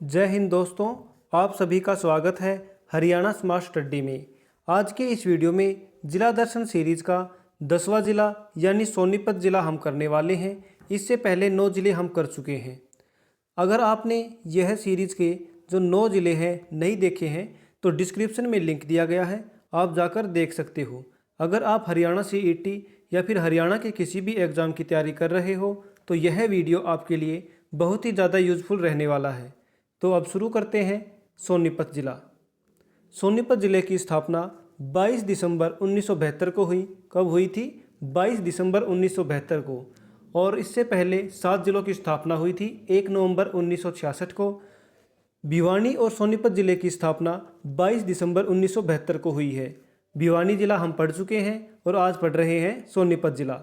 जय हिंद दोस्तों, आप सभी का स्वागत है हरियाणा स्मार्ट स्टडी में। आज के इस वीडियो में जिला दर्शन सीरीज का 10वां जिला यानी सोनीपत जिला हम करने वाले हैं। इससे पहले 9 जिले हम कर चुके हैं। अगर आपने यह सीरीज के जो 9 जिले हैं नहीं देखे हैं तो डिस्क्रिप्शन में लिंक दिया गया है, आप जाकर देख सकते हो। अगर आप हरियाणा सीईटी या फिर हरियाणा के किसी भी एग्ज़ाम की तैयारी कर रहे हो तो यह वीडियो आपके लिए बहुत ही ज़्यादा यूज़फुल रहने वाला है। तो अब शुरू करते हैं। सोनीपत जिला। सोनीपत जिले की स्थापना 22 दिसंबर 1972 को हुई। कब हुई थी? 22 दिसंबर 1972 को। और इससे पहले 7 जिलों की स्थापना हुई थी 1 नवंबर 1966 को। भिवानी और सोनीपत जिले की स्थापना 22 दिसंबर 1972 को हुई है। भिवानी जिला हम पढ़ चुके हैं और आज पढ़ रहे हैं सोनीपत जिला।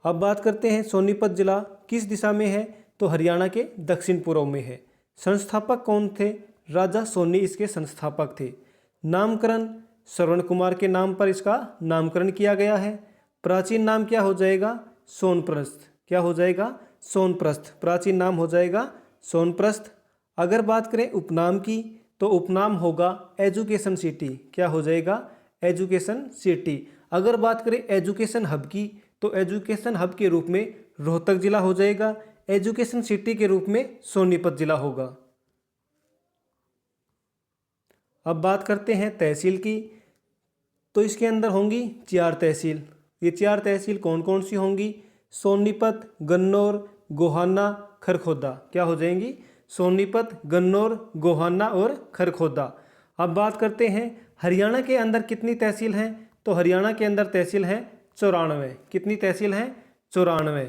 अब बात करते हैं सोनीपत जिला किस दिशा में है, तो हरियाणा के दक्षिण पूर्व में है। संस्थापक कौन थे? राजा सोनी इसके संस्थापक थे। नामकरण श्रवण कुमार के नाम पर इसका नामकरण किया गया है। प्राचीन नाम क्या हो जाएगा? सोनप्रस्थ। क्या हो जाएगा? सोनप्रस्थ। प्राचीन नाम हो जाएगा सोनप्रस्थ। अगर बात करें उपनाम की तो उपनाम होगा एजुकेशन सिटी। क्या हो जाएगा? Education city. अगर बात करें एजुकेशन हब की तो एजुकेशन हब के रूप में रोहतक जिला हो जाएगा। एजुकेशन सिटी के रूप में सोनीपत जिला होगा। अब बात करते हैं तहसील की, तो इसके अंदर होंगी 4 तहसील। ये 4 तहसील कौन कौन सी होंगी? सोनीपत, गन्नौर, गोहाना, खरखोदा। क्या हो जाएंगी? सोनीपत, गन्नौर, गोहाना और खरखोदा। अब बात करते हैं हरियाणा के अंदर कितनी तहसील हैं, तो हरियाणा के अंदर तहसील हैं 94। कितनी तहसील हैं? 94।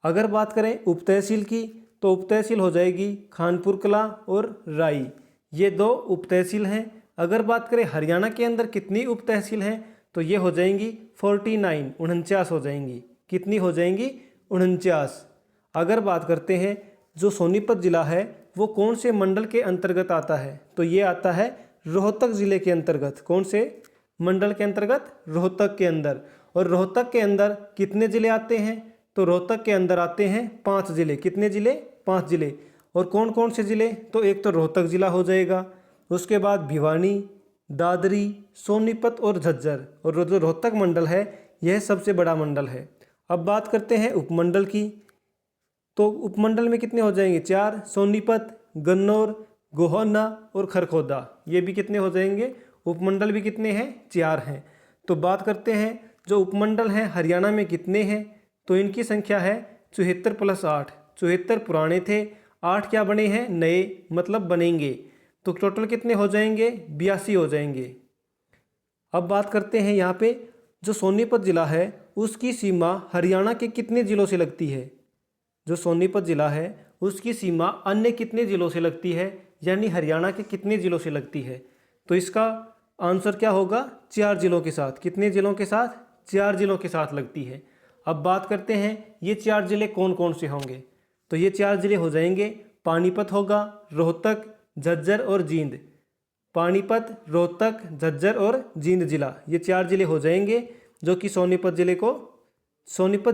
अगर बात करें उप तहसील की तो उप तहसील हो जाएगी खानपुर कला और राई। ये 2 उप तहसील हैं। अगर बात करें हरियाणा के अंदर कितनी उप तहसील हैं तो ये हो जाएंगी 49, 49 हो जाएंगी। कितनी हो जाएंगी? 49। अगर बात करते हैं जो सोनीपत जिला है वो कौन से मंडल के अंतर्गत आता है, तो ये आता है रोहतक जिले के अंतर्गत। कौन से मंडल के अंतर्गत? रोहतक के अंदर। और रोहतक के अंदर कितने जिले आते हैं, तो रोहतक के अंदर आते हैं 5 जिले। कितने जिले? 5 जिले। और कौन कौन से जिले? तो एक तो रोहतक जिला हो जाएगा, उसके बाद भिवानी, दादरी, सोनीपत और झज्जर। और जो रोहतक मंडल है यह सबसे बड़ा मंडल है। अब बात करते हैं उपमंडल की, तो उपमंडल में कितने हो जाएंगे? 4। सोनीपत, गन्नौर, गोहाना और खरखोदा। ये भी कितने हो जाएंगे? उपमंडल भी कितने हैं? 4 हैं। तो बात करते हैं जो उपमंडल हैं हरियाणा में कितने हैं, तो इनकी संख्या है 74 + 8। 74 पुराने थे, 8 क्या बने हैं? नए, मतलब बनेंगे। तो टोटल कितने हो जाएंगे? 82 हो जाएंगे। अब बात करते हैं यहाँ पे जो सोनीपत जिला है उसकी सीमा हरियाणा के कितने जिलों से लगती है? जो सोनीपत जिला है उसकी सीमा अन्य कितने जिलों से लगती है, यानी हरियाणा के कितने जिलों से लगती है? तो इसका आंसर क्या होगा? 4 जिलों के साथ। कितने जिलों के साथ? 4 जिलों के साथ लगती है। अब बात करते हैं ये 4 जिले कौन कौन से होंगे, तो ये 4 जिले हो जाएंगे पानीपत होगा, रोहतक, झज्जर और जींद। पानीपत, रोहतक, झज्जर और जींद जिला, ये 4 जिले हो जाएंगे जो कि सोनीपत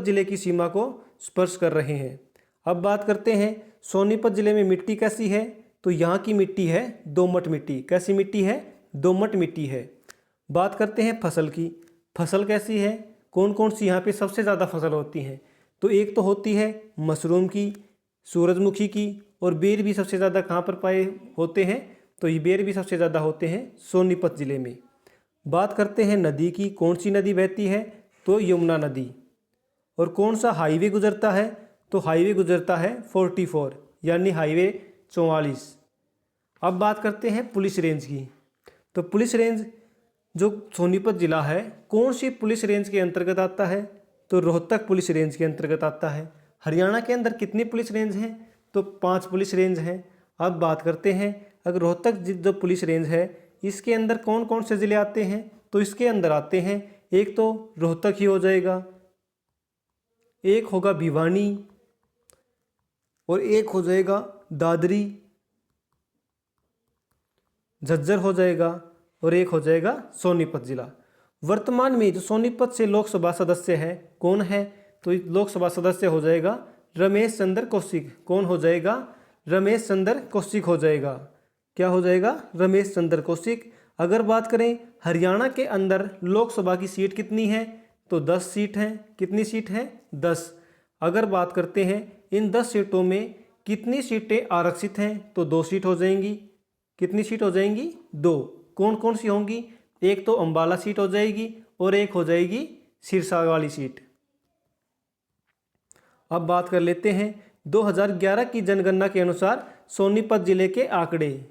जिले की सीमा को स्पर्श कर रहे हैं। अब बात करते हैं सोनीपत जिले में मिट्टी कैसी है, तो यहाँ की मिट्टी है दोमट मिट्टी। कैसी मिट्टी है? दोमट मिट्टी है। बात करते हैं फसल की। फसल कैसी है? कौन कौन सी यहाँ पे सबसे ज़्यादा फसल होती हैं, तो एक तो होती है मशरूम की, सूरजमुखी की, और बेर भी सबसे ज़्यादा कहाँ पर पाए होते हैं, तो ये बेर भी सबसे ज़्यादा होते हैं सोनीपत ज़िले में। बात करते हैं नदी की। कौन सी नदी बहती है, तो यमुना नदी। और कौन सा हाईवे गुजरता है, तो हाईवे गुजरता है 44, यानी हाईवे 44। अब बात करते हैं पुलिस रेंज की, तो पुलिस रेंज जो सोनीपत जिला है कौन सी पुलिस रेंज के अंतर्गत आता है, तो रोहतक पुलिस रेंज के अंतर्गत आता है। हरियाणा के अंदर कितनी पुलिस रेंज हैं, तो 5 पुलिस रेंज हैं। अब बात करते हैं अगर रोहतक जो पुलिस रेंज है इसके अंदर कौन कौन से ज़िले आते हैं, तो इसके अंदर आते हैं एक तो रोहतक ही हो जाएगा, एक होगा भिवानी, और एक हो जाएगा दादरी, झज्जर हो जाएगा, और एक हो जाएगा सोनीपत जिला। वर्तमान में जो सोनीपत से लोकसभा सदस्य है कौन है, तो लोकसभा सदस्य हो जाएगा रमेश चंद्र कौशिक। कौन हो जाएगा? रमेश चंद्र कौशिक हो जाएगा। क्या हो जाएगा? रमेश चंद्र कौशिक। अगर बात करें हरियाणा के अंदर लोकसभा की सीट कितनी है, तो 10 सीट हैं। कितनी सीट हैं? 10। अगर बात करते हैं इन 10 सीटों में कितनी सीटें आरक्षित हैं, तो 2 सीट हो जाएंगी। कितनी सीट हो जाएंगी? 2। कौन कौन सी होंगी? एक तो अंबाला सीट हो जाएगी और एक हो जाएगी सिरसा वाली सीट। अब बात कर लेते हैं 2011 की जनगणना के अनुसार सोनीपत जिले के आंकड़े।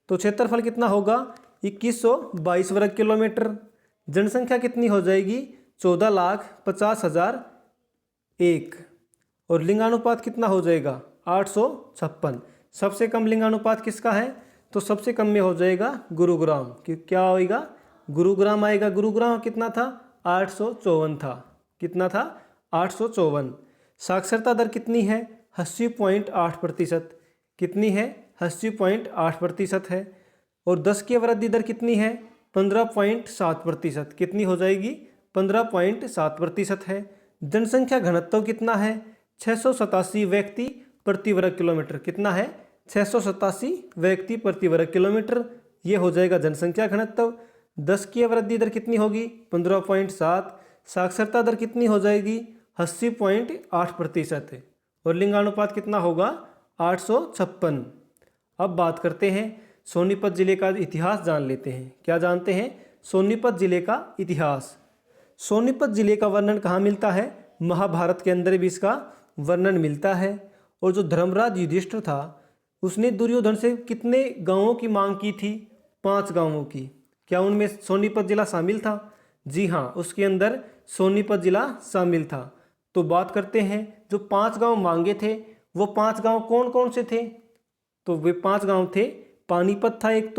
तो क्षेत्रफल कितना होगा? 2122 वर्ग किलोमीटर। जनसंख्या कितनी हो जाएगी? 14,50,001। और लिंगानुपात कितना हो जाएगा? 856। सबसे कम लिंगानुपात किसका है? तो सबसे कम में हो जाएगा गुरुग्राम। क्या होएगा? गुरुग्राम आएगा। गुरुग्राम कितना था? 854 था। कितना था? 854। साक्षरता दर कितनी है? 80.8%। कितनी है? 80.8% है। और 10 की वृद्धि दर कितनी है? 15.7%। कितनी हो जाएगी? 15.7% है। जनसंख्या घनत्व कितना है? 687 व्यक्ति प्रति वर्ग किलोमीटर। कितना है? 687 व्यक्ति प्रति वर्ग किलोमीटर। ये हो जाएगा जनसंख्या घनत्व। 10 की वृद्धि दर कितनी होगी? 15.7। साक्षरता दर कितनी हो जाएगी? 80.8%। और लिंगानुपात कितना होगा? 856। अब बात करते हैं सोनीपत जिले का इतिहास जान लेते हैं। क्या जानते हैं? सोनीपत जिले का इतिहास। सोनीपत जिले का वर्णन कहाँ मिलता है? महाभारत के अंदर भी इसका वर्णन मिलता है। और जो धर्मराज युधिष्ठिर था उसने दुर्योधन से कितने गांवों की मांग की थी? 5 गांवों की। क्या उनमें सोनीपत जिला शामिल था? जी हाँ, उसके अंदर सोनीपत जिला शामिल था। तो बात करते हैं जो 5 गांव मांगे थे वो 5 गांव कौन कौन से थे? तो वे 5 गांव थे। पानीपत था एक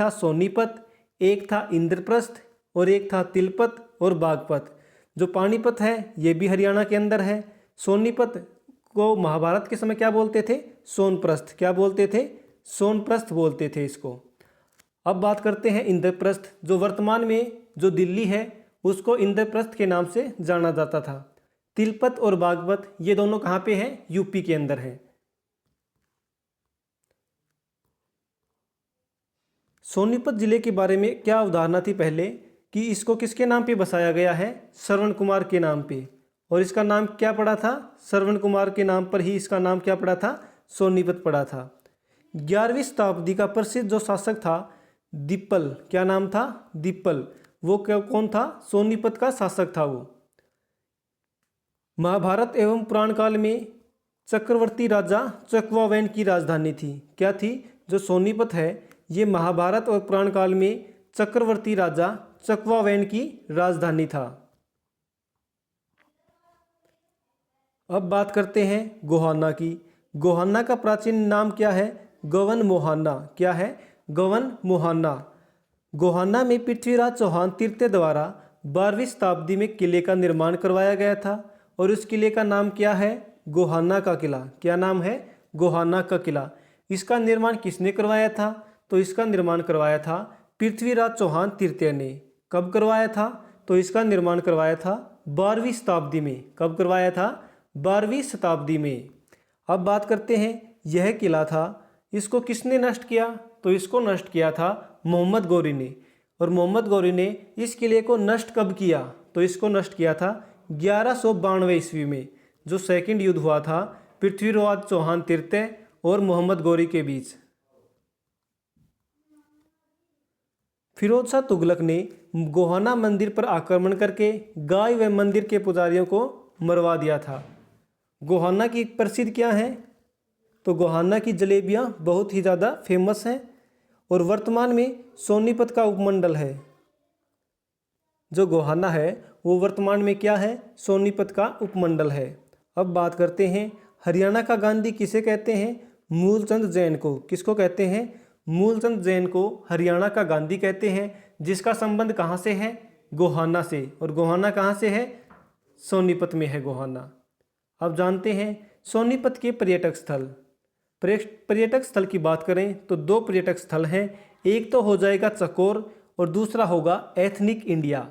था सोनीपत, एक था इंद्रप्रस्थ और एक था तिलपत और बागपत। जो पानीपत है ये भी हरियाणा के अंदर है। सोनीपत को महाभारत के समय क्या बोलते थे? सोनप्रस्थ। क्या बोलते थे? सोनप्रस्थ बोलते थे इसको। अब बात करते हैं इंद्रप्रस्थ। जो वर्तमान में जो दिल्ली है उसको इंद्रप्रस्थ के नाम से जाना जाता था। तिलपत और बागपत ये दोनों कहाँ पे हैं? यूपी के अंदर है। सोनीपत जिले के बारे में क्या अवधारणा थी पहले कि इसको किसके नाम पे बसाया गया है? श्रवण कुमार के नाम पे। और इसका नाम क्या पड़ा था? श्रवण कुमार के नाम पर ही इसका नाम क्या पड़ा था? सोनीपत पड़ा था। 11वीं शताब्दी का प्रसिद्ध जो शासक था दीपल। क्या नाम था? दीपल। वो कौन था? सोनीपत का शासक था वो। महाभारत एवं पुराण काल में चक्रवर्ती राजा चकवावैन की राजधानी थी। क्या थी? जो सोनीपत है ये महाभारत और पुराण काल में चक्रवर्ती राजा चकवावैन की राजधानी था। अब बात करते हैं गोहाना की। गोहाना का प्राचीन नाम क्या है? गवन मोहाना। क्या है? गवन मोहाना। गोहाना में पृथ्वीराज चौहान तृतीय द्वारा 12वीं शताब्दी में किले का निर्माण करवाया गया था और उस किले का नाम क्या है? गोहाना का किला। क्या नाम है? गोहाना का किला। इसका निर्माण किसने करवाया था? तो इसका निर्माण करवाया था पृथ्वीराज चौहान तृतीय ने। कब करवाया था? तो इसका निर्माण करवाया था 12वीं शताब्दी में। कब करवाया था? 12वीं शताब्दी में। अब बात करते हैं यह किला था इसको किसने नष्ट किया? तो इसको नष्ट किया था मोहम्मद गौरी ने। और मोहम्मद गौरी ने इस किले को नष्ट कब किया? तो इसको नष्ट किया था 1192 ईस्वी में, जो सेकंड युद्ध हुआ था पृथ्वीराज चौहान तृतीय और मोहम्मद गौरी के बीच। फिरोज शाह तुगलक ने गोहाना मंदिर पर आक्रमण करके गाय व मंदिर के पुजारियों को मरवा दिया था। गोहाना की प्रसिद्ध क्या है? तो गोहाना की जलेबियाँ बहुत ही ज़्यादा फेमस हैं और वर्तमान में सोनीपत का उपमंडल है। जो गोहाना है वो वर्तमान में क्या है? सोनीपत का उपमंडल है। अब बात करते हैं हरियाणा का गांधी किसे कहते हैं? मूलचंद जैन को। किसको कहते हैं? मूलचंद जैन को हरियाणा का गांधी कहते हैं, जिसका संबंध कहाँ से है? गोहाना से। और गोहाना कहाँ से है? सोनीपत में है गोहाना। अब जानते हैं सोनीपत के पर्यटक स्थल। पर्यटक स्थल की बात करें तो 2 पर्यटक स्थल हैं। एक तो हो जाएगा चकोर और दूसरा होगा एथनिक इंडिया।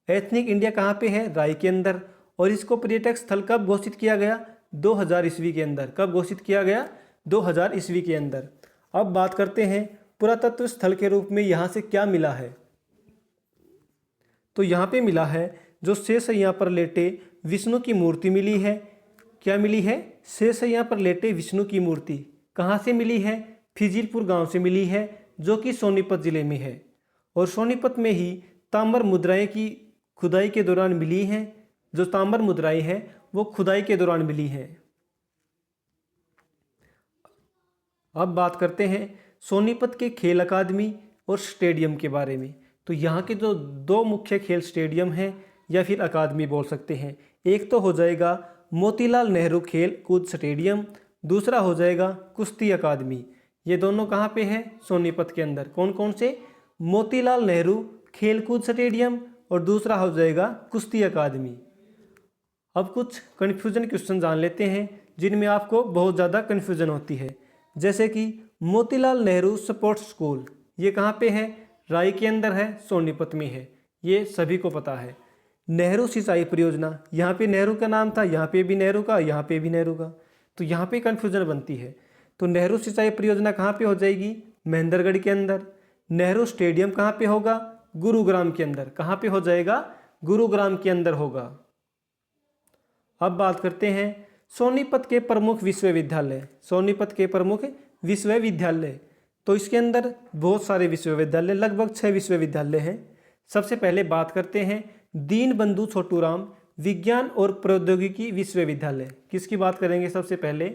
एथनिक इंडिया कहाँ पे है? राय के अंदर। और इसको पर्यटक स्थल कब घोषित किया गया? 2000 ईस्वी के अंदर। कब घोषित किया गया? 2000 ईस्वी के अंदर। अब बात करते हैं पुरातत्व स्थल के रूप में यहाँ से क्या मिला है। तो यहाँ पे मिला है जो शेषैया पर लेटे विष्णु की मूर्ति मिली है। क्या मिली है? शेषैया पर लेटे विष्णु की मूर्ति। कहाँ से मिली है? फिजिलपुर गांव से मिली है, जो कि सोनीपत जिले में है। और सोनीपत में ही ताम्र मुद्राएं की खुदाई के दौरान मिली हैं। जो ताम्र मुद्राएं हैं वो खुदाई के दौरान मिली हैं। अब बात करते हैं सोनीपत के खेल अकादमी और स्टेडियम के बारे में। तो यहाँ के जो दो मुख्य खेल स्टेडियम हैं या फिर अकादमी बोल सकते हैं, एक तो हो जाएगा मोतीलाल नेहरू खेल कूद स्टेडियम, दूसरा हो जाएगा कुश्ती अकादमी। ये दोनों कहाँ पे है? सोनीपत के अंदर। कौन कौन से? मोतीलाल नेहरू खेल कूद स्टेडियम और दूसरा हो जाएगा कुश्ती अकादमी। अब कुछ कन्फ्यूजन क्वेश्चन जान लेते हैं जिनमें आपको बहुत ज़्यादा कन्फ्यूजन होती है। जैसे कि मोतीलाल नेहरू स्पोर्ट्स स्कूल, ये कहाँ पे है? राई के अंदर है, सोनीपत में है, ये सभी को पता है। नेहरू सिंचाई परियोजना, यहाँ पे नेहरू का नाम था, यहाँ पे भी नेहरू का, यहाँ पे भी नेहरू का, तो यहाँ पे कन्फ्यूजन बनती है। तो नेहरू सिंचाई परियोजना कहाँ पे हो जाएगी? महेंद्रगढ़ के अंदर। नेहरू स्टेडियम कहाँ पे होगा? गुरुग्राम के अंदर। कहाँ पे हो जाएगा? गुरुग्राम के अंदर होगा। अब बात करते हैं सोनीपत के प्रमुख विश्वविद्यालय। सोनीपत के प्रमुख विश्वविद्यालय, तो इसके अंदर बहुत सारे विश्वविद्यालय, लगभग 6 विश्वविद्यालय हैं। सबसे पहले बात करते हैं दीनबंधु छोटूराम विज्ञान और प्रौद्योगिकी विश्वविद्यालय। किसकी बात करेंगे? सबसे पहले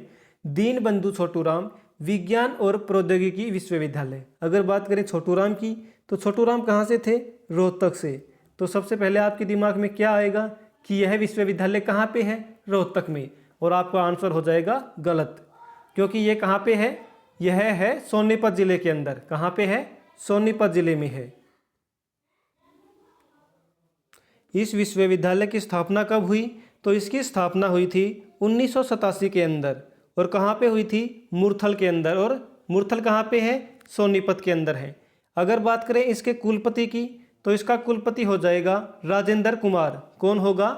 दीनबंधु छोटूराम विज्ञान और प्रौद्योगिकी विश्वविद्यालय। अगर बात करें छोटूराम की, तो छोटूराम कहाँ से थे? रोहतक से। तो सबसे पहले आपके दिमाग में क्या आएगा कि यह विश्वविद्यालय कहाँ पे है? रोहतक में। और आपका आंसर हो जाएगा गलत, क्योंकि ये कहाँ पे है? यह है सोनीपत जिले के अंदर। कहाँ पे है? सोनीपत जिले में है। इस विश्वविद्यालय की स्थापना कब हुई? तो इसकी स्थापना हुई थी 1987 के अंदर। और कहाँ पे हुई थी? मुरथल के अंदर। और मुरथल कहाँ पे है? सोनीपत के अंदर है। अगर बात करें इसके कुलपति की, तो इसका कुलपति हो जाएगा राजेंद्र कुमार। कौन होगा?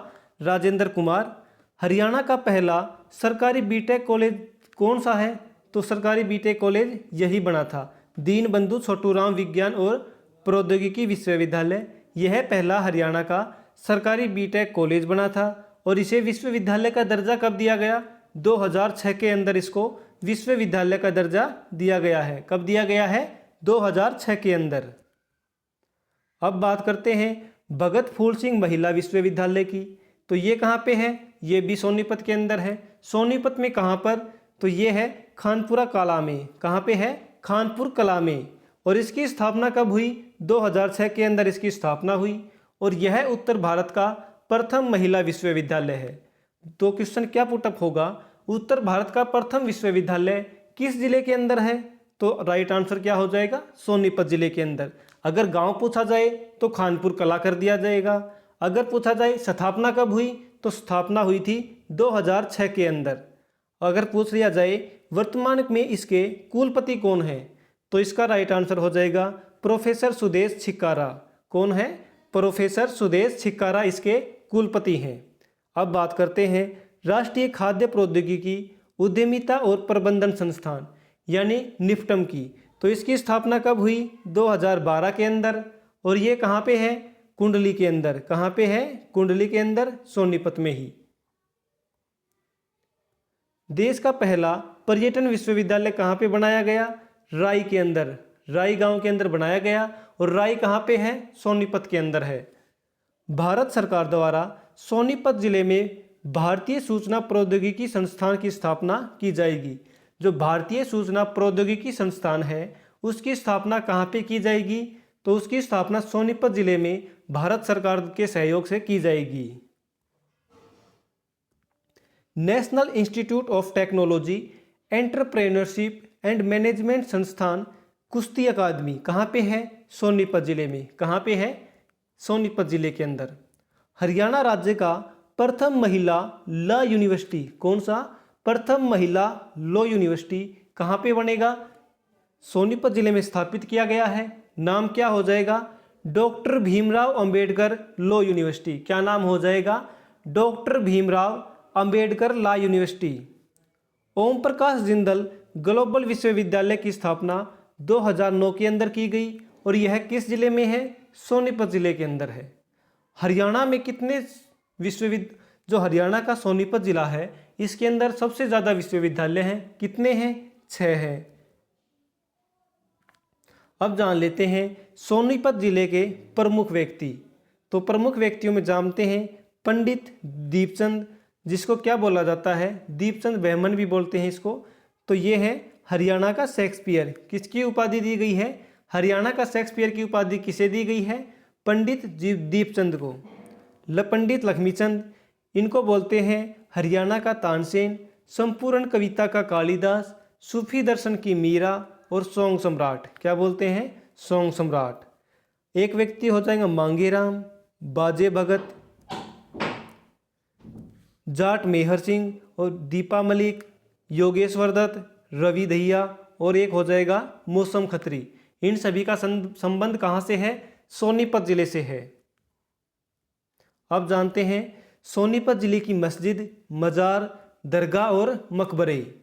राजेंद्र कुमार। हरियाणा का पहला सरकारी बीटेक कॉलेज कौन सा है? तो सरकारी बीटेक कॉलेज यही बना था, दीनबंधु छोटूराम विज्ञान और प्रौद्योगिकी विश्वविद्यालय। यह पहला हरियाणा का सरकारी बीटेक कॉलेज बना था। और इसे विश्वविद्यालय का दर्जा कब दिया गया? 2006 के अंदर इसको विश्वविद्यालय का दर्जा दिया गया है। कब दिया गया है? 2006 के अंदर। अब बात करते हैं भगत फूल सिंह महिला विश्वविद्यालय की। तो ये कहाँ पे है? ये भी सोनीपत के अंदर है। सोनीपत में कहाँ पर? तो ये है खानपुरा कला में। कहाँ पे है? खानपुर कला में। और इसकी स्थापना कब हुई? 2006 के अंदर इसकी स्थापना हुई। और यह उत्तर भारत का प्रथम महिला विश्वविद्यालय है। तो क्वेश्चन क्या पुटअप होगा? उत्तर भारत का प्रथम विश्वविद्यालय किस जिले के अंदर है? तो राइट आंसर क्या हो जाएगा? सोनीपत जिले के अंदर। अगर गांव पूछा जाए तो खानपुर कला कर दिया जाएगा। अगर पूछा जाए स्थापना कब हुई, तो स्थापना हुई थी 2006 के अंदर। अगर पूछ लिया जाए वर्तमान में इसके कुलपति कौन है, तो इसका राइट आंसर हो जाएगा प्रोफेसर सुदेश छिक्कारा। कौन है? प्रोफेसर सुदेश छिक्कारा इसके कुलपति हैं। अब बात करते हैं राष्ट्रीय खाद्य प्रौद्योगिकी उद्यमिता और प्रबंधन संस्थान यानी निफ्टम की। तो इसकी स्थापना कब हुई? 2012 के अंदर। और ये कहाँ पे है? कुंडली के अंदर। कहाँ पे है? कुंडली के अंदर, सोनीपत में ही। देश का पहला पर्यटन विश्वविद्यालय कहाँ पे बनाया गया? राई के अंदर, राई गांव के अंदर बनाया गया। और राई कहाँ पे है? सोनीपत के अंदर है। भारत सरकार द्वारा सोनीपत जिले में भारतीय सूचना प्रौद्योगिकी संस्थान की स्थापना की जाएगी। जो भारतीय सूचना प्रौद्योगिकी संस्थान है उसकी स्थापना कहाँ पे की जाएगी? तो उसकी स्थापना सोनीपत जिले में भारत सरकार के सहयोग से की जाएगी। National institute of technology entrepreneurship and management संस्थान कुश्ती अकादमी कहाँ पे है? सोनीपत जिले में। कहाँ पे है? सोनीपत जिले के अंदर। हरियाणा राज्य का प्रथम महिला लॉ यूनिवर्सिटी कौन सा? प्रथम महिला लॉ यूनिवर्सिटी कहाँ पे बनेगा? सोनीपत जिले में स्थापित किया गया है। नाम क्या हो जाएगा? Doctor Bhimrao Ambedkar law university. क्या नाम हो जाएगा? Doctor Bhimrao Ambedkar law university. Om Prakash Jindal global विश्वविद्यालय की स्थापना 2009 के अंदर की गई और यह किस जिले में है? सोनीपत जिले के अंदर है। हरियाणा में कितने जो हरियाणा का सोनीपत जिला है इसके अंदर सबसे ज़्यादा विश्वविद्यालय हैं। कितने हैं? 6 हैं। अब जान लेते हैं सोनीपत जिले के प्रमुख व्यक्ति। तो प्रमुख व्यक्तियों में जानते हैं पंडित दीपचंद, जिसको क्या बोला जाता है? दीपचंद बहमन भी बोलते हैं इसको। तो ये है हरियाणा का शेक्सपियर। किसकी उपाधि दी गई है? हरियाणा का शेक्सपियर की उपाधि किसे दी गई है? पंडित दीपचंद को। पंडित लक्ष्मीचंद, इनको बोलते हैं हरियाणा का तानसेन, संपूर्ण कविता का कालिदास, सूफी दर्शन की मीरा और सॉन्ग सम्राट। क्या बोलते हैं? सॉन्ग सम्राट। एक व्यक्ति हो जाएगा मांगेराम, बाजे भगत, जाट मेहर सिंह और दीपा मलिक, योगेश्वर दत्त, रवि दहिया और एक हो जाएगा मौसम खत्री। इन सभी का संबंध कहाँ से है? सोनीपत जिले से है। अब जानते हैं सोनीपत जिले की मस्जिद, मजार, दरगाह और मकबरे।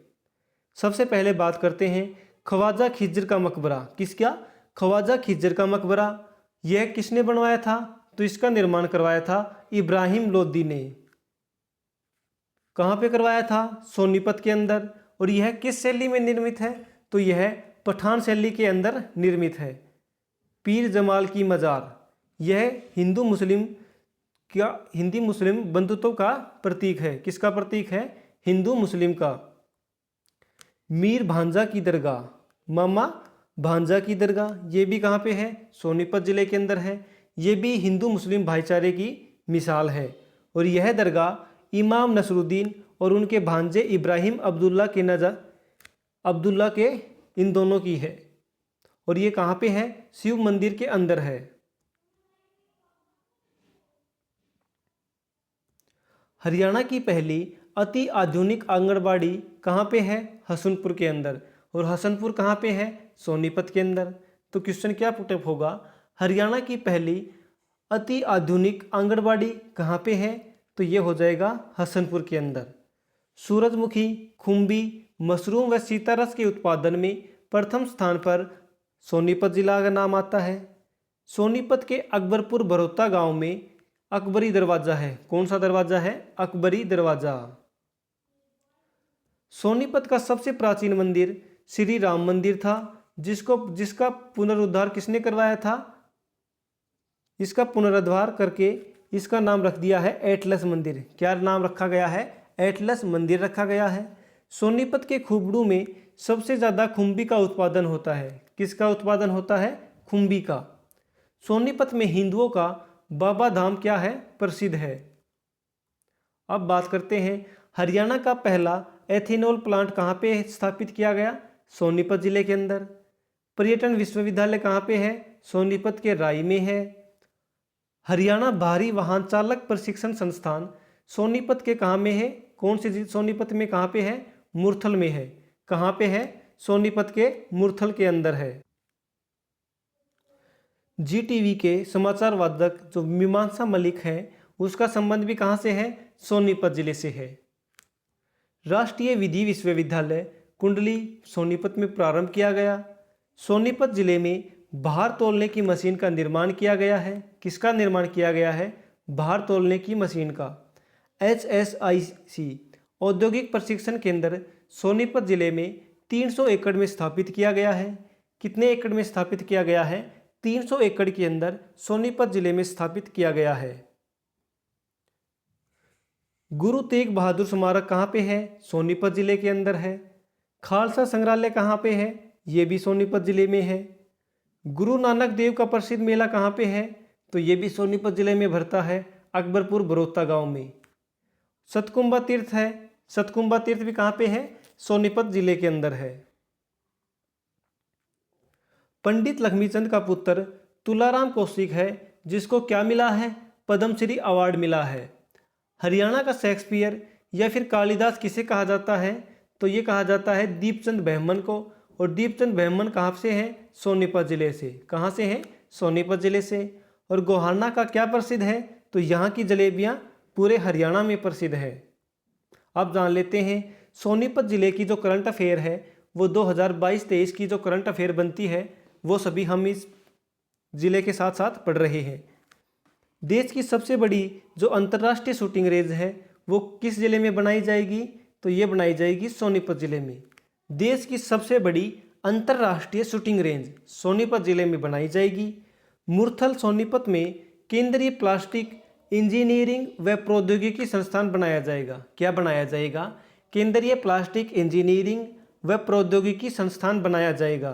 सबसे पहले बात करते हैं ख्वाजा खिज्र का मकबरा। किसका? ख्वाजा खिज्र का मकबरा। यह किसने बनवाया था? तो इसका निर्माण करवाया था इब्राहिम लोदी ने। कहाँ पे करवाया था? सोनीपत के अंदर। और यह किस शैली में निर्मित है? तो यह पठान शैली के अंदर निर्मित है। पीर जमाल की मजार, यह हिंदू मुस्लिम बंधुत्व का प्रतीक है। किसका प्रतीक है? हिंदू मुस्लिम का। मीर भांजा की दरगाह, मामा भांजा की दरगाह, ये भी कहाँ पे है? सोनीपत जिले के अंदर है। ये भी हिंदू मुस्लिम भाईचारे की मिसाल है। और यह दरगाह इमाम नसरुद्दीन और उनके भांजे इब्राहिम अब्दुल्ला के इन दोनों की है। और ये कहाँ पे है? शिव मंदिर के अंदर है। हरियाणा की पहली अति आधुनिक आंगनबाड़ी कहाँ पे है? हसनपुर के अंदर। और हसनपुर कहाँ पे है? सोनीपत के अंदर। तो क्वेश्चन क्या पुटअप होगा? हरियाणा की पहली अति आधुनिक आंगनबाड़ी कहाँ पे है? तो ये हो जाएगा हसनपुर के अंदर। सूरजमुखी, खुम्बी, मशरूम व सीतारस के उत्पादन में प्रथम स्थान पर सोनीपत जिला का नाम आता है। सोनीपत के अकबरपुर बरोता गांव में अकबरी दरवाजा है। कौन सा दरवाजा है? अकबरी दरवाजा। सोनीपत का सबसे प्राचीन मंदिर श्री राम मंदिर था, जिसका पुनरुद्धार किसने करवाया था? इसका पुनरुद्धार करके इसका नाम रख दिया है एटलस मंदिर। क्या नाम रखा गया है? एटलस मंदिर रखा गया है। सोनीपत के खुबड़ू में सबसे ज़्यादा खुम्बी का उत्पादन होता है। किसका उत्पादन होता है? खुम्बी का। सोनीपत में हिंदुओं का बाबा धाम क्या है? प्रसिद्ध है। अब बात करते हैं हरियाणा का पहला एथेनॉल प्लांट कहाँ पे स्थापित किया गया? सोनीपत जिले के अंदर। पर्यटन विश्वविद्यालय कहाँ पे है? सोनीपत के राई में है। हरियाणा भारी वाहन चालक प्रशिक्षण संस्थान सोनीपत के कहाँ में है? कौन से सोनीपत में कहाँ पे है? मुरथल में है। कहाँ पे है? सोनीपत के मुरथल के अंदर है। जीटीवी के समाचार वादक जो मीमांसा मलिक है उसका संबंध भी कहाँ से है? सोनीपत जिले से है। राष्ट्रीय विधि विश्वविद्यालय कुंडली सोनीपत में प्रारंभ किया गया। सोनीपत जिले में भार तोलने की मशीन का निर्माण किया गया है। किसका निर्माण किया गया है? भार तोलने की मशीन का। HSIC औद्योगिक प्रशिक्षण केंद्र सोनीपत जिले में 300 एकड़ में स्थापित किया गया है। कितने एकड़ में स्थापित किया गया है? 300 एकड़ के अंदर सोनीपत जिले में स्थापित किया गया है। गुरु तेग बहादुर स्मारक कहाँ पे है? सोनीपत जिले के अंदर है। खालसा संग्रहालय कहाँ पे है? ये भी सोनीपत जिले में है। गुरु नानक देव का प्रसिद्ध मेला कहाँ पे है? तो ये भी सोनीपत जिले में भरता है, अकबरपुर बरोता गांव में। सतकुंबा तीर्थ है। सतकुंबा तीर्थ भी कहाँ पे है? सोनीपत जिले के अंदर है। पंडित लक्ष्मीचंद का पुत्र तुलाराम कौशिक है, जिसको क्या मिला है? पद्मश्री अवार्ड मिला है। हरियाणा का शेक्सपियर या फिर कालिदास किसे कहा जाता है? तो ये कहा जाता है दीपचंद बहमन को। और दीपचंद बहमन कहाँ से हैं? सोनीपत जिले से। कहाँ से हैं? सोनीपत जिले से। और गोहाना का क्या प्रसिद्ध है? तो यहाँ की जलेबियाँ पूरे हरियाणा में प्रसिद्ध है। अब जान लेते हैं सोनीपत जिले की जो करंट अफेयर है वो 2022-23 की जो करंट अफेयर बनती है वो सभी हम इस ज़िले के साथ साथ पढ़ रहे हैं। देश की सबसे बड़ी जो अंतर्राष्ट्रीय शूटिंग रेंज है वो किस ज़िले में बनाई जाएगी? तो ये बनाई जाएगी सोनीपत ज़िले में। देश की सबसे बड़ी अंतर्राष्ट्रीय शूटिंग रेंज सोनीपत ज़िले में बनाई जाएगी। मुरथल सोनीपत में केंद्रीय प्लास्टिक इंजीनियरिंग व प्रौद्योगिकी संस्थान बनाया जाएगा। क्या बनाया जाएगा? केंद्रीय प्लास्टिक इंजीनियरिंग व प्रौद्योगिकी संस्थान बनाया जाएगा।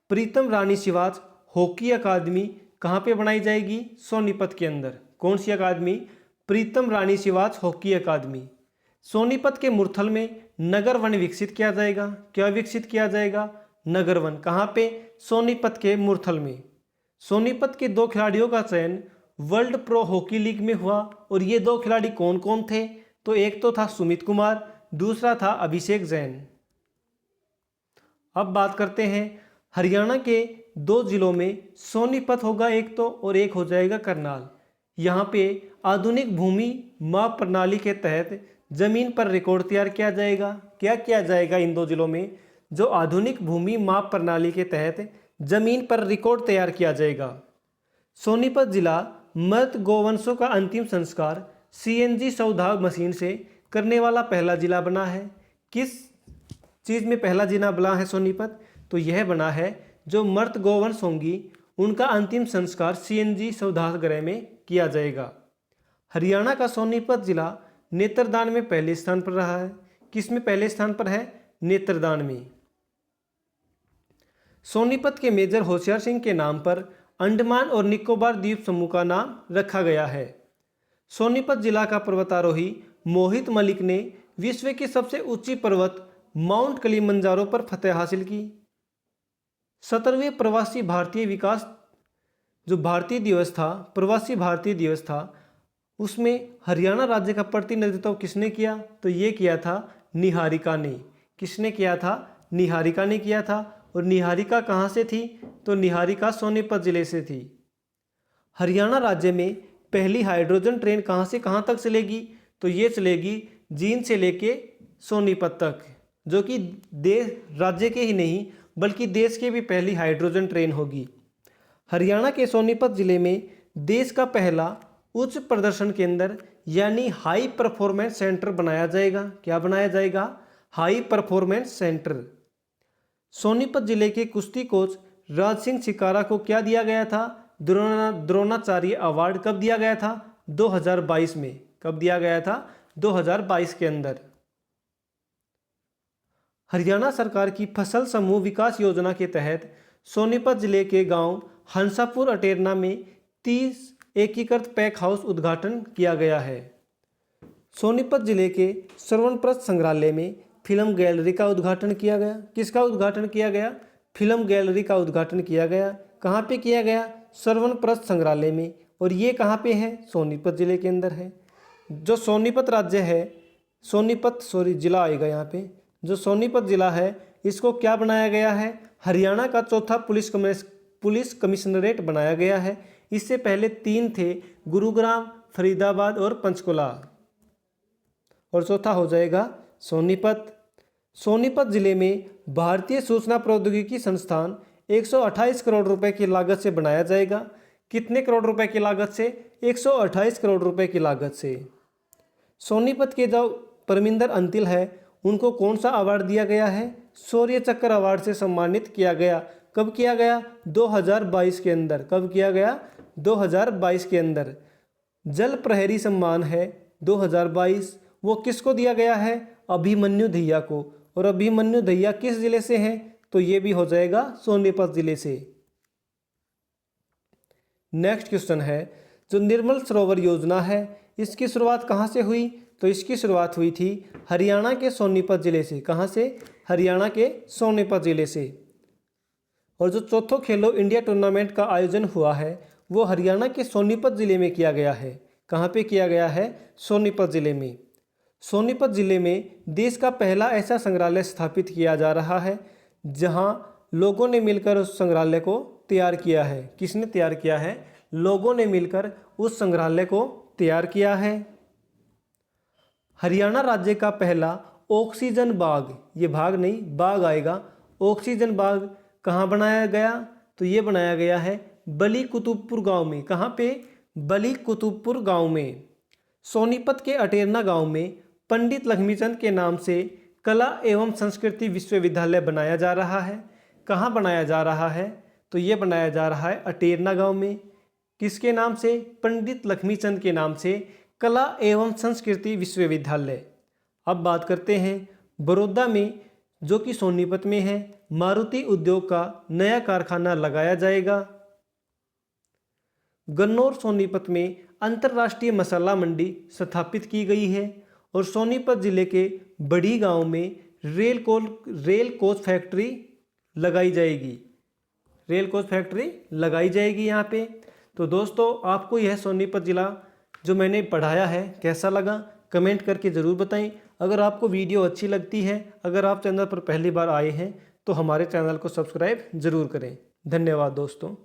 प्रीतम रानी शिवाज हॉकी अकादमी कहाँ पे बनाई जाएगी? सोनीपत के अंदर। कौन सी अकादमी? प्रीतम रानी शिवाज हॉकी अकादमी। सोनीपत के मुरथल में नगर वन विकसित किया जाएगा। क्या विकसित किया जाएगा? नगर वन। कहाँ पे? सोनीपत के मुरथल में। सोनीपत के 2 खिलाड़ियों का चयन वर्ल्ड प्रो हॉकी लीग में हुआ और ये 2 खिलाड़ी कौन कौन थे? तो एक तो था सुमित कुमार, दूसरा था अभिषेक जैन। अब बात करते हैं हरियाणा के 2 जिलों में। सोनीपत होगा एक तो और एक हो जाएगा करनाल। यहाँ पे आधुनिक भूमि माप प्रणाली के तहत जमीन पर रिकॉर्ड तैयार किया जाएगा। क्या किया जाएगा इन 2 जिलों में? जो आधुनिक भूमि माप प्रणाली के तहत जमीन पर रिकॉर्ड तैयार किया जाएगा। सोनीपत जिला मृत गौवंशों का अंतिम संस्कार CNG सौदाग मशीन से करने वाला पहला जिला बना है। किस चीज़ में पहला जिला बना है सोनीपत? तो यह बना है जो मृत गौवंश होंगी उनका अंतिम संस्कार CNG सौदागर गृह में किया जाएगा। हरियाणा का सोनीपत जिला नेत्रदान में पहले स्थान पर रहा है। किस में पहले स्थान पर है? नेत्रदान में। सोनीपत के मेजर होशियार सिंह के नाम पर अंडमान और निकोबार द्वीप समूह का नाम रखा गया है। सोनीपत जिला का पर्वतारोही मोहित मलिक ने विश्व की सबसे ऊंची पर्वत माउंट किलिमंजारो पर फतह हासिल की। 17वें प्रवासी भारतीय विकास जो भारतीय दिवस था, प्रवासी भारतीय दिवस था, उसमें हरियाणा राज्य का प्रतिनिधित्व किसने किया? तो ये किया था निहारिका ने। किसने किया था? निहारिका ने किया था। और निहारिका कहाँ से थी? तो निहारिका सोनीपत जिले से थी। हरियाणा राज्य में पहली हाइड्रोजन ट्रेन कहाँ से कहाँ तक चलेगी? तो ये चलेगी जींद से लेके सोनीपत तक, जो कि देश राज्य के ही नहीं बल्कि देश की भी पहली हाइड्रोजन ट्रेन होगी। हरियाणा के सोनीपत जिले में देश का पहला उच्च प्रदर्शन केंद्र यानी हाई परफॉर्मेंस सेंटर बनाया जाएगा। क्या बनाया जाएगा? High performance centre. सोनीपत जिले के कुश्ती कोच राज सिंह छिकारा को क्या दिया गया था? द्रोणाचार्य अवार्ड। कब दिया गया था? 2022 में। कब दिया गया था? 2022 के अंदर। हरियाणा सरकार की फसल समूह विकास योजना के तहत सोनीपत जिले के गांव हंसापुर अटेरना में 30 एकीकृत पैक हाउस उद्घाटन किया गया है। सोनीपत जिले के श्रवणप्रद संग्रहालय में फिल्म गैलरी का उद्घाटन किया गया। किसका उद्घाटन किया गया? फिल्म गैलरी का उद्घाटन किया गया। कहाँ पे किया गया? श्रवणप्रद संग्रहालय में। और ये कहाँ पे है? सोनीपत जिले के अंदर है। जो सोनीपत राज्य है, जिला आएगा यहाँ पे। जो सोनीपत जिला है इसको क्या बनाया गया है? हरियाणा का चौथा पुलिस कमिश्नरेट बनाया गया है। इससे पहले 3 थे, गुरुग्राम, फरीदाबाद और पंचकुला, और चौथा हो जाएगा सोनीपत। सोनीपत जिले में भारतीय सूचना प्रौद्योगिकी संस्थान 128 करोड़ रुपए की लागत से बनाया जाएगा। कितने करोड़ रुपए की लागत से? 128 करोड़ रुपए की लागत से। सोनीपत के जो परमिंदर अंतिल है उनको कौन सा अवार्ड दिया गया है? शौर्य चक्र अवार्ड से सम्मानित किया गया। कब किया गया? 2022 के अंदर। कब किया गया? 2022 के अंदर। जल प्रहरी सम्मान है 2022, वो किसको दिया गया है? अभिमन्यु दहिया को। और अभिमन्यु दहिया किस जिले से हैं? तो ये भी हो जाएगा सोनीपत जिले से। नेक्स्ट क्वेश्चन है, जो निर्मल सरोवर योजना है इसकी शुरुआत कहाँ से हुई? तो इसकी शुरुआत हुई थी हरियाणा के सोनीपत जिले से। कहाँ से? हरियाणा के सोनीपत जिले से। और जो चौथो खेलो इंडिया टूर्नामेंट का आयोजन हुआ है वो हरियाणा के सोनीपत जिले में किया गया है। कहाँ पे किया गया है? सोनीपत जिले में। सोनीपत जिले में देश का पहला ऐसा संग्रहालय स्थापित किया जा रहा है जहाँ लोगों ने मिलकर उस संग्रहालय को तैयार किया है। किसने तैयार किया है? लोगों ने मिलकर उस संग्रहालय को तैयार किया है। हरियाणा राज्य का पहला ऑक्सीजन बाग, ये भाग नहीं बाग आएगा, ऑक्सीजन बाग कहाँ बनाया गया? तो ये बनाया गया है बली कुतुबपुर गांव में। कहाँ पे? बली कुतुबपुर गांव में। सोनीपत के अटेरना गांव में पंडित लक्ष्मीचंद के नाम से कला एवं संस्कृति विश्वविद्यालय बनाया जा रहा है। कहाँ बनाया जा रहा है? तो ये बनाया जा रहा है अटेरना गांव में। किसके नाम से? पंडित लक्ष्मीचंद के नाम से कला एवं संस्कृति विश्वविद्यालय। अब बात करते हैं बड़ौदा में, जो कि सोनीपत में है, मारुति उद्योग का नया कारखाना लगाया जाएगा। गन्नौर सोनीपत में अंतर्राष्ट्रीय मसाला मंडी स्थापित की गई है। और सोनीपत जिले के बड़ी गांव में रेल कोच फैक्ट्री लगाई जाएगी। रेल कोच फैक्ट्री लगाई जाएगी यहाँ पे। तो दोस्तों, आपको यह सोनीपत ज़िला जो मैंने पढ़ाया है कैसा लगा कमेंट करके ज़रूर बताएं। अगर आपको वीडियो अच्छी लगती है, अगर आप चैनल पर पहली बार आए हैं तो हमारे चैनल को सब्सक्राइब ज़रूर करें। धन्यवाद दोस्तों।